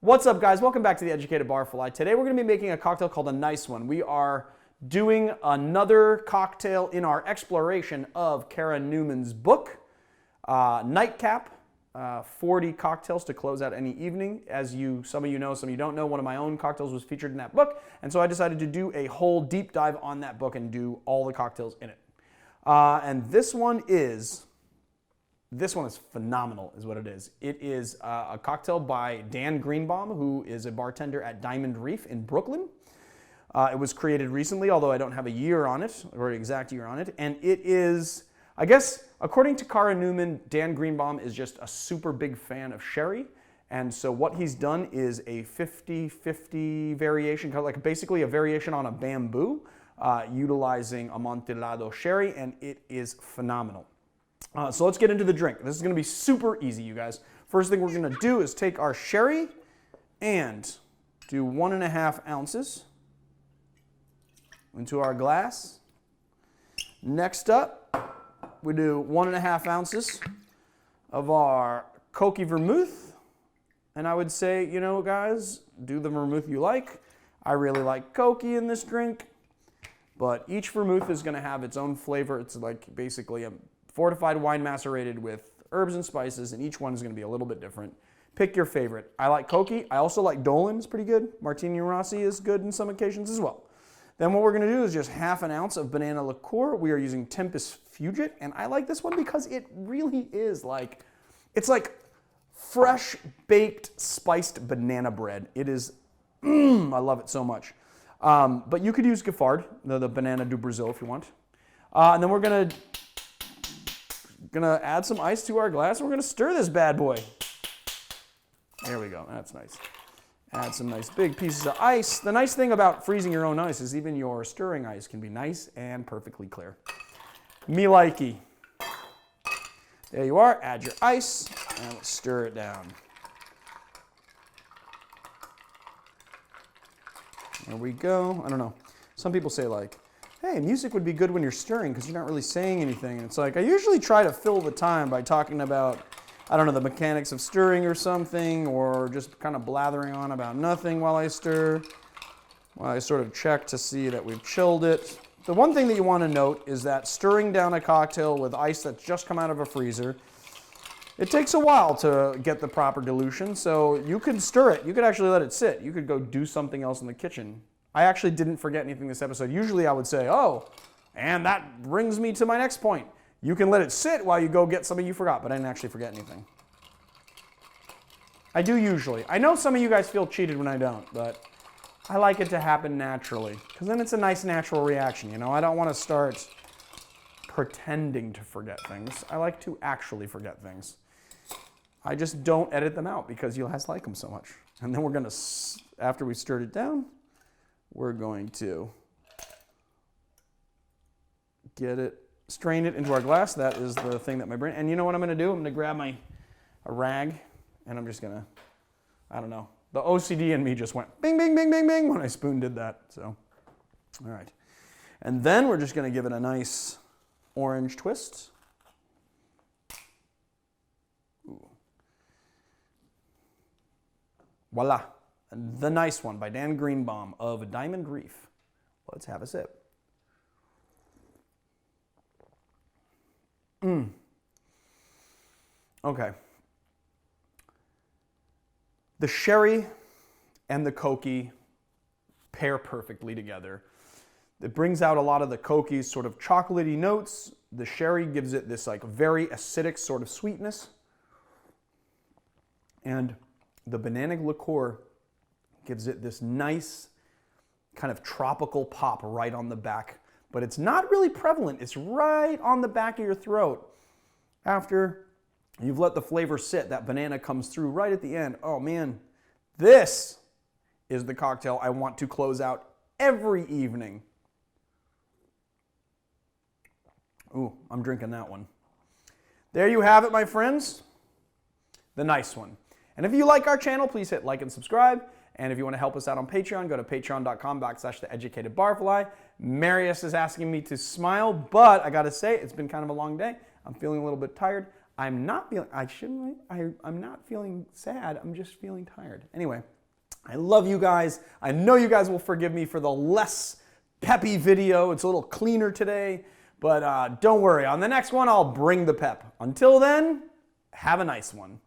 What's up, guys? Welcome back to the Educated Barfly. Today we're going to be making a cocktail called a nice one. We are doing another cocktail in our exploration of Kara Newman's book, Nightcap, 40 cocktails to close out any evening. As some of you know, some of you don't know, one of my own cocktails was featured in that book, and so I decided to do a whole deep dive on that book and do all the cocktails in it. And this one is phenomenal, is what it is. It is a cocktail by Dan Greenbaum, who is a bartender at Diamond Reef in Brooklyn. It was created recently, although I don't have a year on it, or an exact year on it. And it is, I guess, according to Kara Newman, Dan Greenbaum is just a super big fan of sherry. And so what he's done is a 50-50 variation, kind of like basically a variation on a bamboo, utilizing Amontillado Sherry, and it is phenomenal. So let's get into the drink. This is going to be super easy, you guys. First thing we're going to do is take our sherry and do 1.5 ounces into our glass. Next up, we do 1.5 ounces of our Koki Vermouth. And I would say, you know, guys, do the vermouth you like. I really like Koki in this drink, but each vermouth is going to have its own flavor. It's like basically a fortified wine macerated with herbs and spices, and each one is going to be a little bit different. Pick your favorite. I like Koki. I also like Dolan. It's pretty good. Martini Rossi is good in some occasions as well. Then what we're going to do is just 1/2 ounce of banana liqueur. We are using Tempus Fugit, and I like this one because it really is like, it's like fresh baked spiced banana bread. It is, I love it so much. But you could use Giffard, the banana du Brazil, if you want. And then we're going to add some ice to our glass, and we're gonna stir this bad boy. There we go, that's nice. Add some nice big pieces of ice. The nice thing about freezing your own ice is even your stirring ice can be nice and perfectly clear. Me likey. There you are, add your ice, and let's stir it down. There we go. I don't know. Some people say like, hey, music would be good when you're stirring because you're not really saying anything. And it's like, I usually try to fill the time by talking about, I don't know, the mechanics of stirring or something, or just kind of blathering on about nothing while I stir, while I sort of check to see that we've chilled it. The one thing that you want to note is that stirring down a cocktail with ice that's just come out of a freezer, it takes a while to get the proper dilution, so you could stir it. You could actually let it sit. You could go do something else in the kitchen. I actually didn't forget anything this episode. Usually I would say, oh, and that brings me to my next point. You can let it sit while you go get something you forgot, but I didn't actually forget anything. I do usually. I know some of you guys feel cheated when I don't, but I like it to happen naturally, because then it's a nice natural reaction, you know? I don't want to start pretending to forget things. I like to actually forget things. I just don't edit them out because you guys like them so much. And then we're going to, after we stirred it down, we're going to strain it into our glass. That is the thing that my brain, and you know what I'm going to do? I'm going to grab a rag, and I'm just going to, I don't know. The OCD in me just went bing, bing, bing, bing, bing when I spoon did that. So, all right. And then we're just going to give it a nice orange twist. Ooh. Voila. The Nice One by Dan Greenbaum of Diamond Reef. Let's have a sip. Okay. The sherry and the Koki pair perfectly together. It brings out a lot of the Koki's sort of chocolatey notes. The sherry gives it this like very acidic sort of sweetness. And the banana liqueur gives it this nice kind of tropical pop right on the back. But it's not really prevalent. It's right on the back of your throat. After you've let the flavor sit, that banana comes through right at the end. Oh man, this is the cocktail I want to close out every evening. Ooh, I'm drinking that one. There you have it, my friends. The Nice One. And if you like our channel, please hit like and subscribe. And if you want to help us out on Patreon, go to patreon.com/theeducatedbarfly. Marius is asking me to smile, but I got to say, it's been kind of a long day. I'm feeling a little bit tired. I'm not feeling, I'm not feeling sad. I'm just feeling tired. Anyway, I love you guys. I know you guys will forgive me for the less peppy video. It's a little cleaner today, but don't worry. On the next one, I'll bring the pep. Until then, have a nice one.